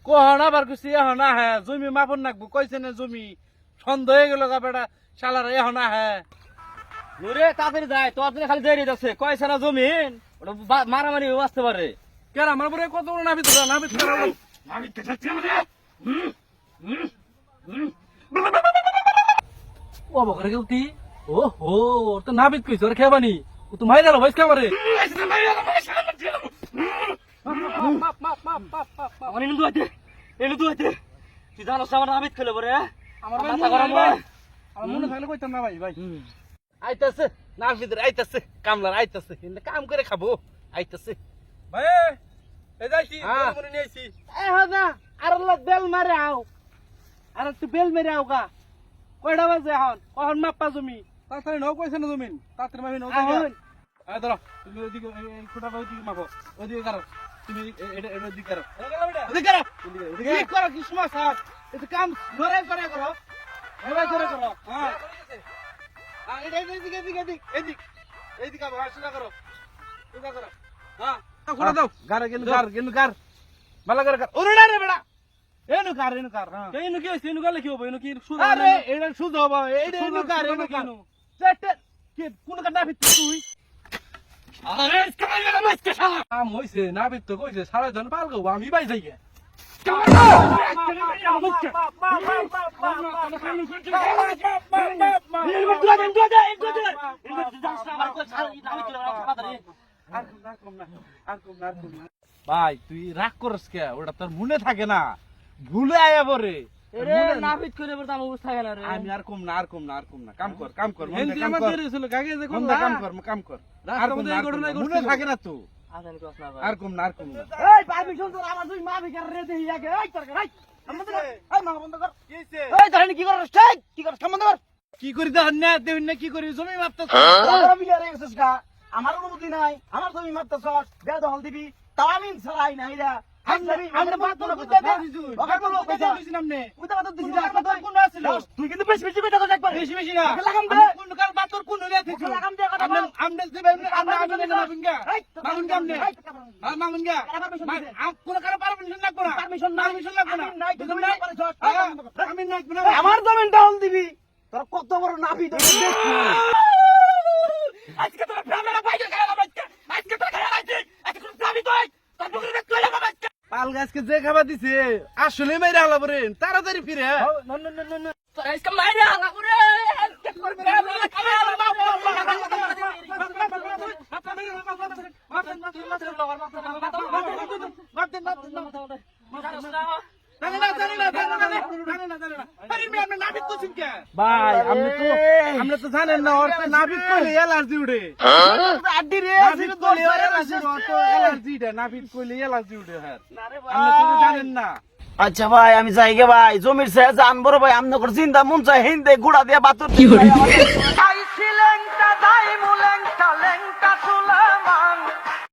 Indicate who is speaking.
Speaker 1: কহনা বার করছি এহনা হ্যাঁ জমি মাপন নাকবো কইছে না জমি সন্দেহ হয়ে গেল গা বেটা শালার এহনা হ্যাঁ
Speaker 2: নুরে তাড়াতাড়ি যায় তোর জন্য খালি দেরি যাচ্ছে কয়ছে না জমিন ওটা মারামারি আসতে পারে
Speaker 1: কেন আমার পরে কত বড় নাবিত ও বকরে গেলতি ও হো তো নাবিত কইছ আর খেবানি ও তো মাইরা ভাইস খাবারে
Speaker 2: আমার এনে দুয়াতে তুই জানোস আমার নাবিত খেলে পরে
Speaker 1: আমার
Speaker 2: মাথা গরম হয়
Speaker 1: আমার মনে থাকলে কইতাম না ভাই আইতাছে নাবিত আইতাছে কামলার আইতাছে কিন্তু কাম করে খাবো আইতাছে ভাই এই যাইছি মনে নিয়েছি এ হাজা আর বেল মারে আও আর তুই বেল মেরে আও গা কয়টা বাজে এখন কখন মাপা জমি তাড়াতাড়ি নাও কইছে না জমিন তাড়াতাড়ি মাপি নাও আয় ধরো তুমি ওইদিকে ফুটা ওইদিকে মাপো ওইদিকে করো তুমি এটা ওইদিকে করো ওইদিকে করো কি করো কি সমস্যা এটা কাম ধরে করো এবার ধরে করো হ্যাঁ এটা এদিকে এদিকে আবার সোজা করো হ্যাঁ করে দাও গারে গেলু গার মালা করে গার ওরে না রে বেটা এনু কার হ্যাঁ এনু কি হইছে এনু গালে কি হবে এনু কি সুজা আরে এটা সুজা হবে এইটা এনু কার সেট কি কোন কার না ভিতর তুই আরে কামাই না মাইকে শালা আম হইছে না ভিতর কইছে সারা জন পাল গো আমি বাই যাই গে ভাই তুই রাগ করস কে ওটা তোর মনে থাকে না ভুলে আয়া পরে
Speaker 2: নাবিত করে পরে আমার অবস্থা গেল রে
Speaker 1: আমি আর কম না কাম কর কাম কর মনে থাকে না তো আর কম না
Speaker 2: এই পারমিশন তোর আমার দুই মা ভিকার রে দেই আগে এই তোর এই আমাদের এই মা বন্ধ কর
Speaker 1: কি হইছে
Speaker 2: এই ধরেন কি করছ ঠিক কি করছ বন্ধ কর
Speaker 1: কি করি দা না দেই না কি করি জমি মাপতে
Speaker 2: তোরা বিলে রে গেছস গা আমার অনুমতি নাই আমার জমি মাপতেছস বেদ হল দিবি তামিন ছড়াই নাই রা আমরা বাদ বলো কইতে দিছু ওকে বলো কইতে দিছি নামনে কইতে বাদ দিছি না কোন আছিল তুই কিন্তু বেশি বেশি বেটা কথা একবার বেশি না লাগাম দে
Speaker 1: কোন কার বাতর কোন হইয়া দিছু
Speaker 2: লাগাম দে কথা
Speaker 1: আমনে দেবে আমরা আমনে না মাগুনগা মাগুনগা আমনে আর মাগুনগা আম কোন কার পারমিশন লাগবো না পারমিশন লাগবো না
Speaker 2: নাই তুমি না পারছ
Speaker 1: আমি নাই
Speaker 2: আমার জমিনটা হল দিবি তোর কত বড় নাবি তোর আজকে তোর ফ্যামিলি বাইরে গেল আজকে তোর খেলা আছে আজকে তোর দাবি তুই তোর বকরি দেখ কইলা বাবা
Speaker 1: পাল গাছকে যে খাবার দিছে আসলে মাইরা আলা পরে তাড়াতাড়ি ফিরে
Speaker 2: তোর আজকে মাইরা আলা করে আজকে তোর
Speaker 1: ভাই আপনি তো জানেন না ওর নাবিক কইলে অ্যালার্জি উঠে
Speaker 2: আড্ডি রে
Speaker 1: নাবিক কইলে অ্যালার্জি উঠে হ্যাঁ আপনি তো জানেন না
Speaker 2: আচ্ছা ভাই আমি যাই গে ভাই জমির সে জান বড় ভাই আমনগর জিন্দা মন চাই হিন্দে গুড়া দিয়া বাতর